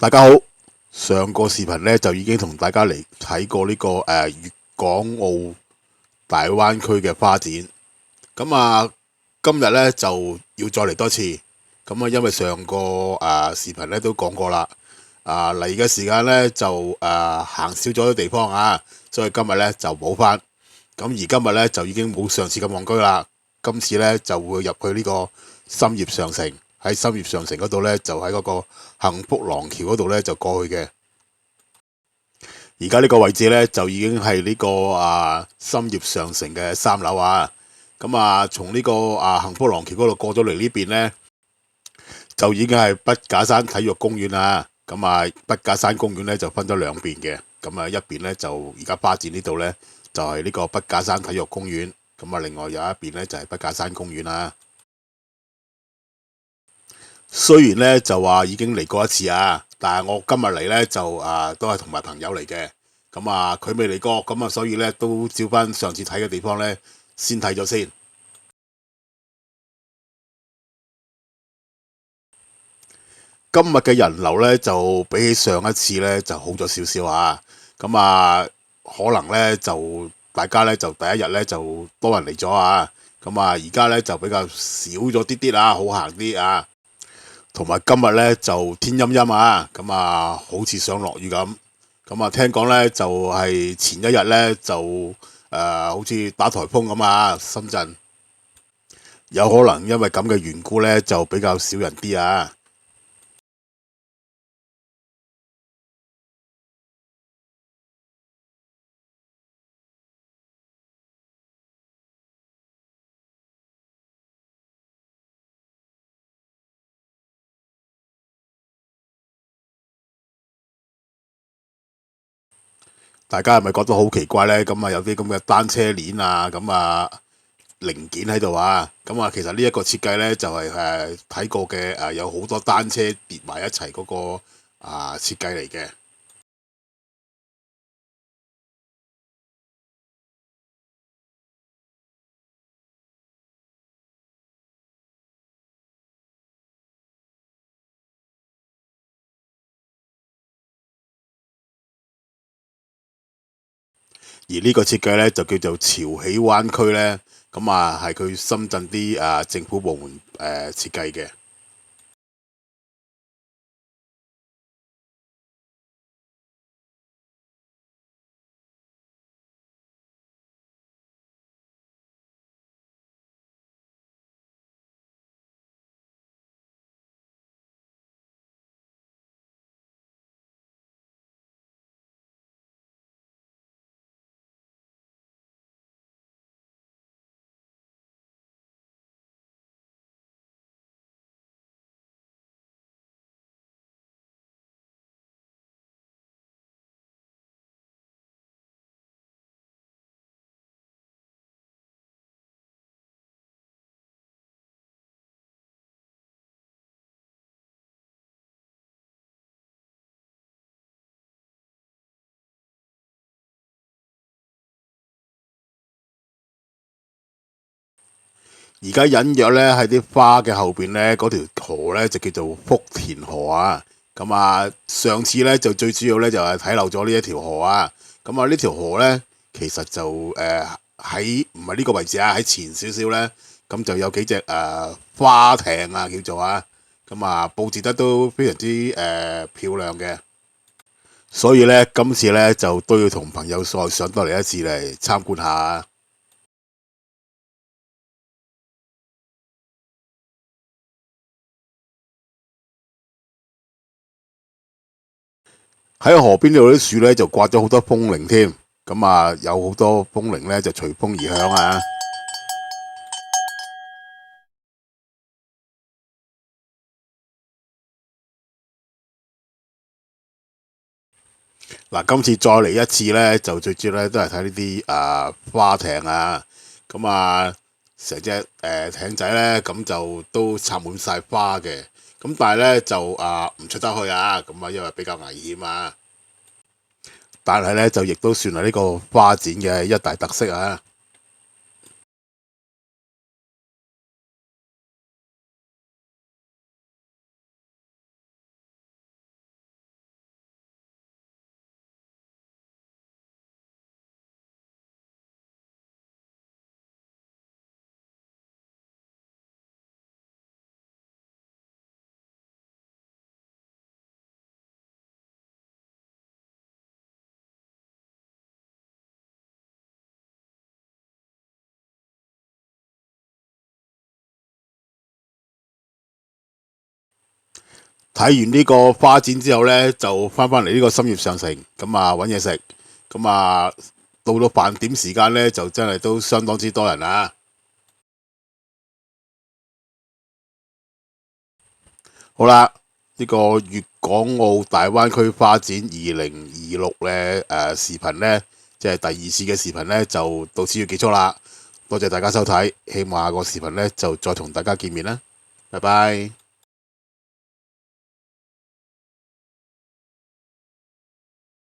大家好，上個視頻咧就已經同大家嚟睇過呢、個粵港澳大灣區嘅發展。今日咧就要再嚟多次。因為上個視頻咧都講過啦，嚟嘅時間咧就行少咗啲地方啊，所以今日咧就補翻。而今日咧就已經冇上次咁戇居啦。今次咧就會入去呢個深業上城，喺深業上城嗰度咧就喺嗰個幸福廊橋嗰度咧就過去嘅。而家呢個位置咧就已經係呢個深業上城嘅3樓啊。從呢個幸福廊橋嗰度過咗嚟呢邊咧，就已經係筆架山體育公園啦。筆架山公園咧就分咗兩邊嘅。一邊咧就而家巴展呢度咧就係呢個筆架山體育公園。另外有一邊咧就係筆架山公園啦。雖然咧就話已經嚟過一次啊，但係我今日嚟咧就都係同埋朋友嚟嘅。佢未嚟過，所以咧都照翻上次睇嘅地方咧先睇咗先。今日嘅人流咧就比起上一次咧就好咗少少啊。可能咧就大家咧就第一日咧就多人嚟咗啊。而家咧就比較少咗啲啲啊，好行啲啊。同埋今日咧就天陰陰啊，好似想落雨咁。聽講咧就係前一日咧就好似打颱風咁啊，深圳有可能因為咁嘅緣故咧就比較少人啲啊。大家係咪覺得好奇怪咧？有啲咁嘅單車鏈啊，零件喺度啊。其實呢一個設計咧就係睇過嘅有好多單車疊埋一齊嗰個設計嚟嘅。而呢個設計咧就叫做潮起灣區咧。係佢深圳啲政府部門設計嘅。而家隱約咧喺啲花嘅後邊咧，嗰條河咧就叫做福田河啊。上次咧就最主要咧就係睇漏咗呢一條河啊。呢條河咧其實就喺唔係呢個位置啊，喺前少少咧，就有幾隻花艇啊叫做啊。佈置得都非常之漂亮嘅。所以咧今次咧就都要同朋友再上多嚟一次嚟參觀下。喺河邊呢度啲樹咧就掛咗好多風鈴添。有好多風鈴咧就隨風而響啊。今次再嚟一次咧，就最主要咧都係睇呢啲花艇啊。成隻艇仔咧就都插滿晒花嘅。但係咧就唔出得去啊。因為比較危險啊。但係咧就亦都算係呢個花展嘅一大特色啊。睇完呢個花展之後呢，就翻返嚟呢個深業上城，咁啊揾嘢食，咁啊到咗飯點時間呢，就真係都相當之多人啊！好啦，呢個粵港澳大灣區花展2026呢視頻呢，即係第二次嘅視頻呢，就到此要結束啦。多謝大家收睇，希望下個視頻呢，就再同大家見面啦，拜拜。